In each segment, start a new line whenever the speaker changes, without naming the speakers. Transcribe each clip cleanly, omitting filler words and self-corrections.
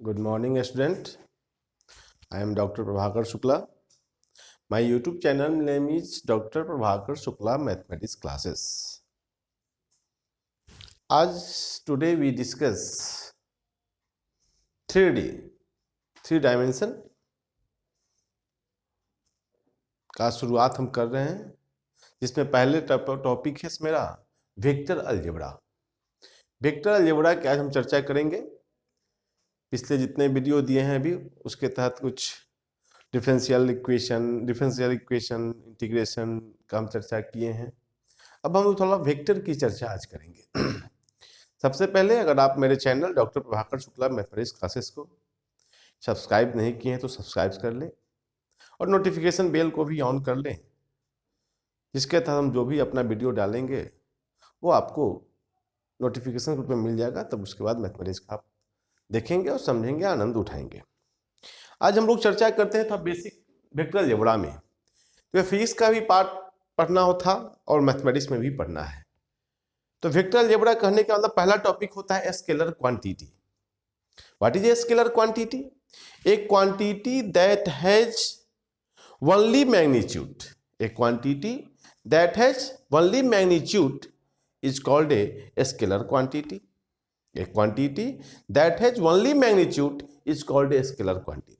Good morning, student. I am Dr. Prabhakar Shukla. My YouTube channel name is Dr. Prabhakar Shukla Mathematics Classes. As today we discuss 3D, 3 dimension का शुरुआत हम कर रहे हैं, जिसमें पहले टॉपिक है मेरा वेक्टर अलजेब्रा। वेक्टर अलजेब्रा की आज हम चर्चा करेंगे। पिछले जितने वीडियो दिए हैं अभी उसके तहत कुछ डिफरेंशियल इक्वेशन, इंटीग्रेशन का हम चर्चा किए हैं। अब हम थोड़ा वेक्टर की चर्चा आज करेंगे। सबसे पहले अगर आप मेरे channel doctor Prabhakar Shukla mathematics classes को सब्सक्राइब नहीं किए हैं तो सब्सक्राइब कर लें और नोटिफिकेशन बेल को भी ऑन कर लें, जिसके तहत हम जो भी अपना वीडियो डालेंगे वो आपको नोटिफिकेशन रूप में मिल जाएगा। तब उसके बाद मैथमेटिक्स का आप देखेंगे और समझेंगे, आनंद उठाएंगे। आज हम लोग चर्चा करते हैं था बेसिक वेक्टर अलजेब्रा में। तो फिजिक्स का भी पार्ट पढ़ना हो था और मैथमेटिक्स में भी पढ़ना है। तो वेक्टर अलजेब्रा कहने का मतलब पहला टॉपिक होता है scalar quantity. What is a scalar quantity? A quantity that has only magnitude. A quantity that has only magnitude is called a scalar quantity. A quantity that has only magnitude is called a scalar quantity.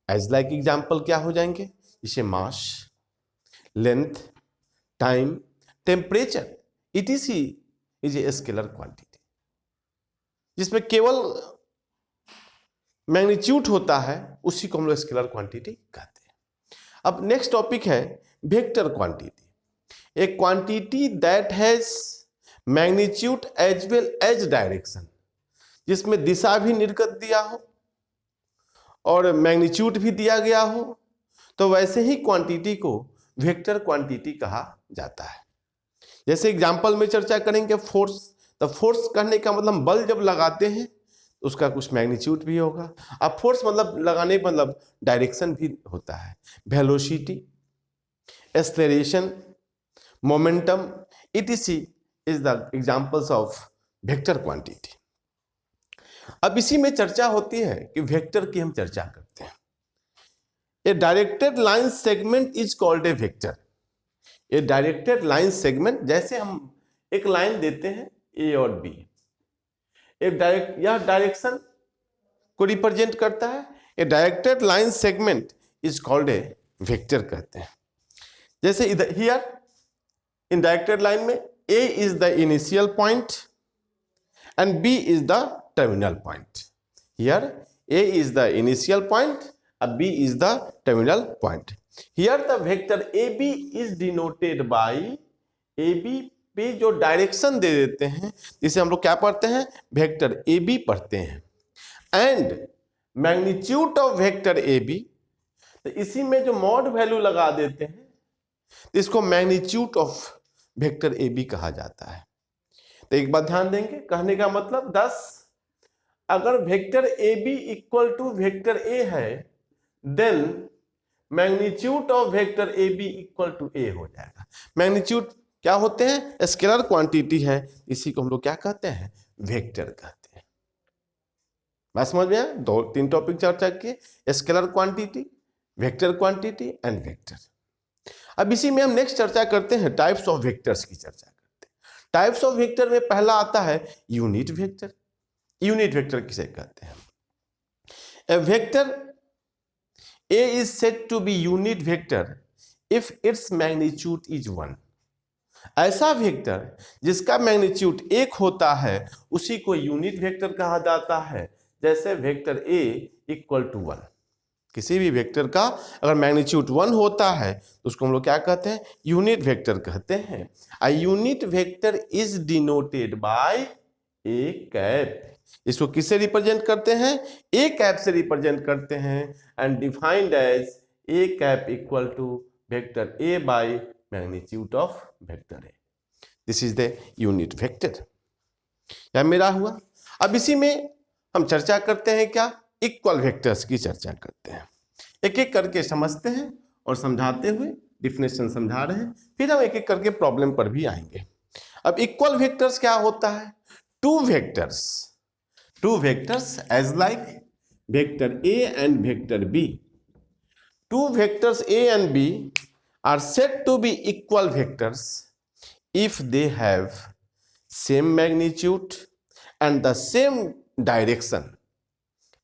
As like example क्या हो जाएंगे? जैसे mass, length, time, temperature etc is a scalar quantity, जिसमें केवल magnitude होता है, उसी को हम लोग स्केलर क्वांटिटी कहते हैं। अब नेक्स्ट टॉपिक है vector quantity. A quantity that has magnitude as well as direction, जिसमें दिशा भी निर्गत दिया हो और मैग्नीट्यूड भी दिया गया हो, तो वैसे ही क्वांटिटी को वेक्टर क्वांटिटी कहा जाता है। जैसे एग्जाम्पल में चर्चा करेंगे फोर्स। तो फोर्स कहने का मतलब बल जब लगाते हैं तो उसका कुछ मैग्नीट्यूड भी होगा। अब फोर्स मतलब लगाने मतलब डायरेक्शन भी होता है। Velocity, acceleration, momentum etc is the examples of vector quantity. अब इसी में चर्चा होती है कि वेक्टर की हम चर्चा करते हैं। ए directed line segment is called a vector. A directed line segment, जैसे हम एक लाइन देते हैं ए और बी, यह डायरेक्शन को रिप्रेजेंट करता है। A directed line segment is called a vector कहते हैं। जैसे इधर हियर इन डायरेक्टेड लाइन में A is the initial point and B is the terminal point. Here A is the initial point and B is the terminal point. Here the vector AB is denoted by AB पे जो direction दे देते हैं, जिसे हम लोग क्या पढ़ते हैं? वेक्टर AB पढ़ते हैं। And magnitude of vector AB, तो इसी में जो मॉड वैल्यू लगा देते हैं तो इसको मैग्नीट्यूड ऑफ वेक्टर AB कहा जाता है। तो एक बात ध्यान देंगे, कहने का मतलब 10 अगर vector AB equal to vector A है, then magnitude of vector A B equal to A हो जाएगा। मैग्नीट्यूड क्या होते हैं? स्केलर क्वांटिटी है, इसी को हम लोग क्या कहते हैं? वेक्टर कहते हैं। बात समझ में आया? 2-3 टॉपिक चर्चा किए, scalar quantity, vector quantity and vector. अब इसी में हम नेक्स्ट चर्चा करते हैं टाइप्स ऑफ वेक्टर्स की चर्चा करते हैं। टाइप्स ऑफ वेक्टर में पहला आता है यूनिट वेक्टर। यूनिट वेक्टर किसे कहते हैं? ए vector A is said to be unit vector if its magnitude is 1. ऐसा वेक्टर जिसका मैग्नीट्यूड 1 होता है उसी को यूनिट वेक्टर कहा जाता है। जैसे वेक्टर A इक्वल टू 1, किसी भी वेक्टर का अगर मैग्नीट्यूड 1 होता है तो उसको हम लोग क्या कहते हैं? यूनिट वेक्टर कहते हैं। A unit vector is denoted by A cap. इसको किससे रिप्रेजेंट करते हैं? ए कैप से रिप्रेजेंट करते हैं। And defined as a cap equal to vector a by magnitude of vector a. This is the unit vector. यह मेरा हुआ। अब इसी में हम चर्चा करते हैं क्या? इक्वल वेक्टर्स की चर्चा करते हैं। एक एक करके समझते हैं और समझाते हुए डिफिनेशन समझा रहे हैं, फिर हम एक एक करके प्रॉब्लम पर भी आएंगे। अब इक्वल वेक्टर्स क्या होता है? Two two vectors as like vector A and vector B. Two vectors A and B are said to be equal vectors if they have same magnitude and the same direction.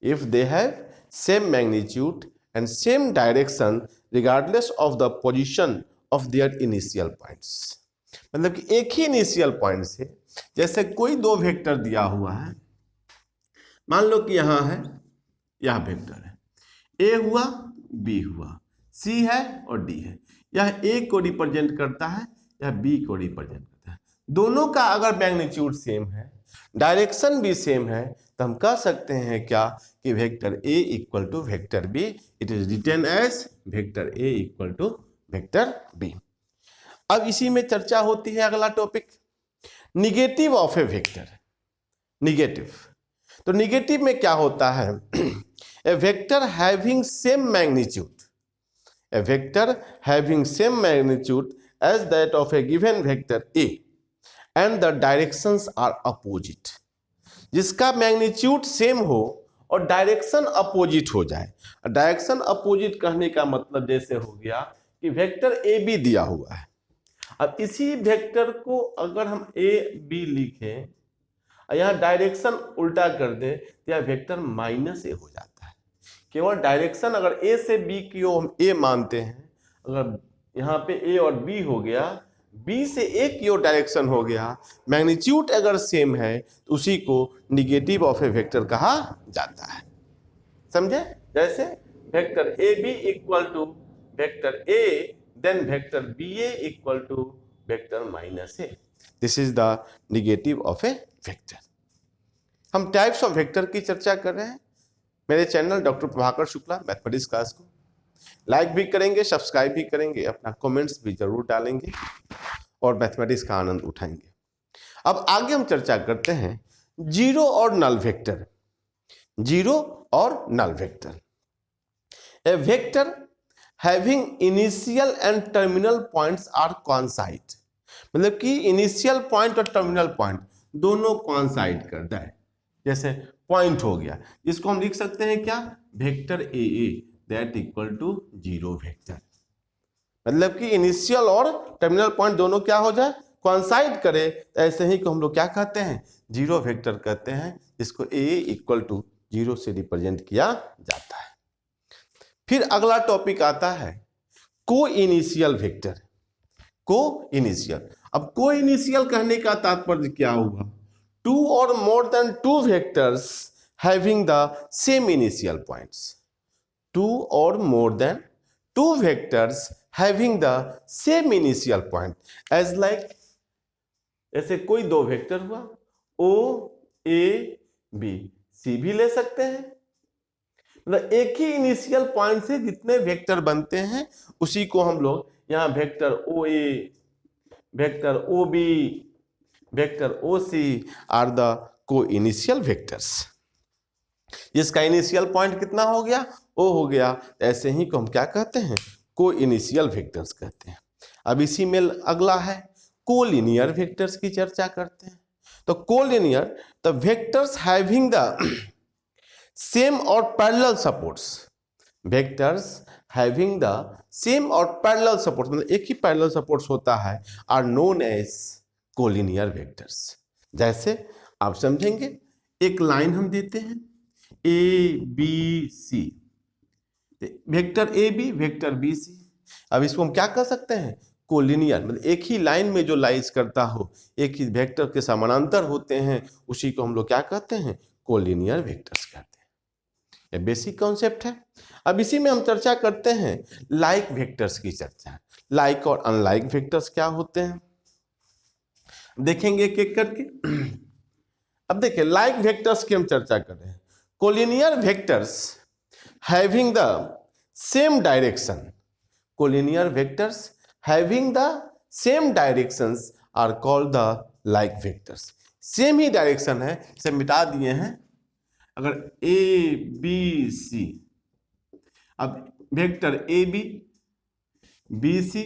If they have same magnitude and same direction regardless of the position of their initial points. मतलब कि एक ही initial point से, जैसे कोई दो vector दिया हुआ है, मान लो कि यहां है, यह वेक्टर है, ए हुआ, बी हुआ, सी है और डी है। यह ए को रिप्रेजेंट करता है, यह बी को रिप्रेजेंट करता है। दोनों का अगर मैग्नीट्यूड सेम है, डायरेक्शन भी सेम है, तो हम कह सकते हैं क्या कि vector A equal to vector B. It is written as vector A equal to vector B. अब इसी में चर्चा होती है अगला topic, negative of a vector. Negative, तो निगेटिव में क्या होता है, a vector having same magnitude, a vector having same magnitude as that of a given vector A and the directions are opposite। जिसका मैग्नीट्यूड सेम हो और direction opposite हो जाए। डायरेक्शन अपोजिट कहने का मतलब जैसे हो गया कि वेक्टर ए बी दिया हुआ है, अब इसी वेक्टर को अगर हम ए बी लिखें और यहाँ डायरेक्शन उल्टा कर दें तो यह वेक्टर माइनस ए हो जाता है। केवल डायरेक्शन अगर ए से बी की ओर हम ए मानते हैं, अगर यहाँ पे ए और बी हो गया, बी से ए की ओर डायरेक्शन हो गया, मैग्नीट्यूड अगर सेम है तो उसी को निगेटिव ऑफ ए वेक्टर कहा जाता है। समझे? जैसे vector A B equal to vector a, then vector b a equal to vector minus a. This is the negative of a vector. हम टाइप्स ऑफ वेक्टर की चर्चा कर रहे हैं। मेरे channel doctor Prabhakar Shukla mathematics class को लाइक भी करेंगे, सब्सक्राइब भी करेंगे, अपना कमेंट्स भी जरूर डालेंगे और मैथमेटिक्स का आनंद उठाएंगे। अब आगे हम चर्चा करते हैं जीरो और नल वेक्टर। जीरो और null vector, a vector having initial and terminal points are coincide. मतलब कि इनिशियल पॉइंट और टर्मिनल पॉइंट दोनों कॉन्साइड करता है। जैसे पॉइंट हो गया, जिसको हम लिख सकते हैं क्या, vector a a that equal to zero vector. मतलब कि इनिशियल और टर्मिनल पॉइंट दोनों क्या हो जाए, कॉन्साइड करे, ऐसे ही को हम लोग क्या कहते हैं, जीरो वेक्टर कहते हैं, जिसको ए इक्वल टू जीरो से रिप्रेजेंट किया जाता है। फिर अगला टॉपिक आता है को इनिशियल वेक्टर। को इनिशियल, अब को इनिशियल कहने का तात्पर्य क्या हुआ, two or more than two vectors having the same initial points। two or more than two vectors having the same initial point, as like ऐसे कोई दो वेक्टर हुआ O A B, C भी ले सकते हैं। मतलब एक ही इनिशियल पॉइंट से जितने वेक्टर बनते हैं उसी को हम लोग यहाँ vector O A, vector O B, vector O C are the coinitial vectors. जिसका इनिशियल पॉइंट कितना हो गया, ओ हो गया, ऐसे ही को हम क्या कहते हैं, को इनिशियल वेक्टर्स कहते हैं। अब इसी में अगला है कोलिनियर वेक्टर्स की चर्चा करते हैं। तो collinear, the vectors having the same और parallel supports. Vectors having the same और पैरेलल सपोर्ट्स, मतलब एक ही पैरेलल सपोर्ट्स होता है, are known as collinear vectors. जैसे आप समझेंगे, एक लाइन हम देते हैं A B C, vector A B vector B C. अब इसको हम क्या कर सकते हैं, कोलिनियर, मतलब एक ही लाइन में जो लाइज करता हो, एक ही वेक्टर के समानांतर होते हैं, उसी को हम लोग क्या कहते हैं, कोलिनियर वेक्टर्स कहते हैं। ये बेसिक कॉन्सेप्ट है। अब इसी में हम चर्चा करते हैं लाइक वेक्टर्स की चर्चा। लाइक और अनलाइक वेक्टर्स क्या होते हैं देखेंगे एक एक करके। अब देखिए लाइक वेक्टर्स की हम चर्चा कर रहे हैं। Collinear vectors having the same direction, collinear vectors having the same directions are called the like vectors. Same ही डायरेक्शन है, इसे मिटा दिए हैं। अगर ए बी सी, अब वेक्टर ए बी सी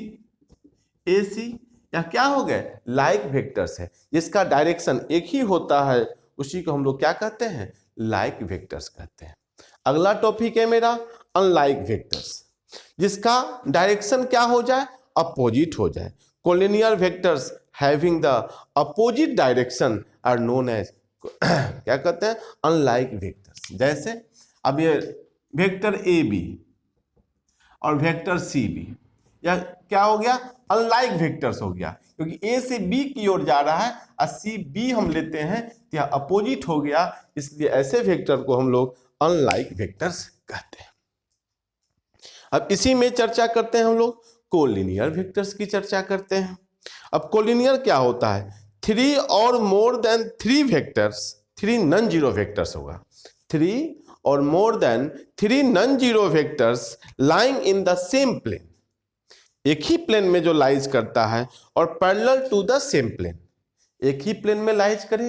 ए सी, या क्या हो गए, लाइक वेक्टर्स है, जिसका डायरेक्शन एक ही होता है, उसी को हम लोग क्या कहते हैं, लाइक वेक्टर्स कहते हैं। अगला टॉपिक है मेरा अनलाइक वेक्टर्स, जिसका डायरेक्शन क्या हो जाए, अपोजिट हो जाए। Collinear vectors having the opposite direction are known as क्या कहते हैं, अनलाइक वेक्टर्स। जैसे अब ये वेक्टर ए बी और वेक्टर सी बी, यह क्या हो गया, अनलाइक वेक्टर्स हो गया, क्योंकि ए से बी की ओर जा रहा है और सी बी हम लेते हैं तो यह अपोजिट हो गया, इसलिए ऐसे वेक्टर को हम लोग अनलाइक वेक्टर्स कहते हैं। अब इसी में चर्चा करते हैं हम लोग कोलिनियर वेक्टर्स की चर्चा करते हैं। अब कोलिनियर क्या होता है, 3 और more than 3 vectors, 3 non zero vectors होगा, 3 और more than 3 non zero vectors lying in the same plane, एक ही प्लेन में जो लाइज करता है और parallel to the same plane, एक ही प्लेन में लाइज करे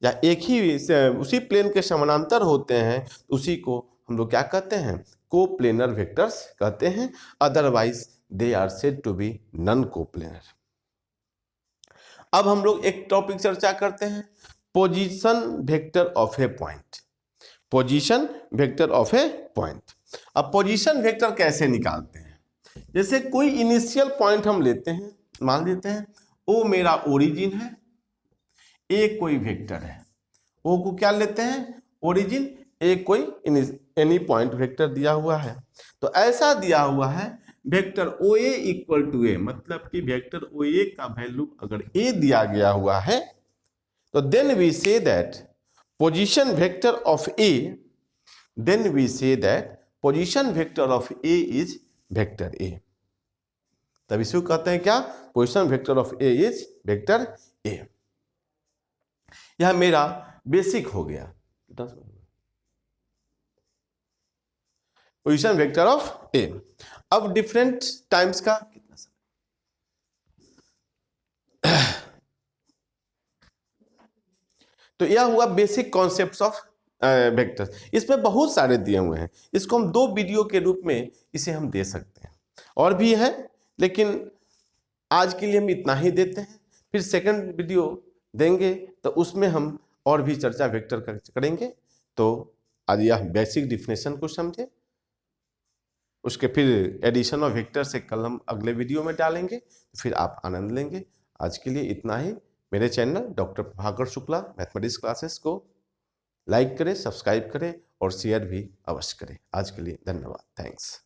या एक ही उसी प्लेन के समानांतर होते हैं, उसी को हम लोग क्या कहते हैं, कोप्लेनर वेक्टर्स कहते हैं। Otherwise they are said to be non coplanar. अब हम लोग एक टॉपिक चर्चा करते हैं, position vector of a point. Position vector of a point. अब पोजीशन वेक्टर कैसे निकालते हैं, जैसे कोई इनिशियल पॉइंट हम लेते हैं, मान लेते हैं ओ मेरा ओरिजिन है, ए कोई वेक्टर है, ओ को क्या लेते हैं, ओरिजिन, ए कोई एनी पॉइंट वेक्टर दिया हुआ है। तो ऐसा दिया हुआ है vector O A equal to A, मतलब कि वेक्टर ओ ए का वैल्यू अगर ए दिया गया हुआ है तो then we say that position vector of a, then we say that position vector of a is vector a. तब इसको कहते हैं क्या, position vector of a is vector a. यह मेरा बेसिक हो गया, पोजीशन वेक्टर ऑफ ए। अब डिफरेंट टाइम्स का कितना तो यह हुआ बेसिक कॉन्सेप्ट्स ऑफ वेक्टर्स। इसमें बहुत सारे दिए हुए हैं, इसको हम 2 वीडियो के रूप में इसे हम दे सकते हैं, और भी है, लेकिन आज के लिए हम इतना ही देते हैं। फिर सेकंड वीडियो देंगे तो उसमें हम और भी चर्चा वेक्टर का करेंगे। तो आज यह बेसिक डिफिनेशन को समझे, उसके फिर एडिशन ऑफ वेक्टर से कल हम अगले वीडियो में डालेंगे, फिर आप आनंद लेंगे। आज के लिए इतना ही। मेरे channel doctor Prabhakar Shukla mathematics classes को लाइक करें, सब्सक्राइब करें और शेयर भी अवश्य करें। आज के लिए धन्यवाद, थैंक्स।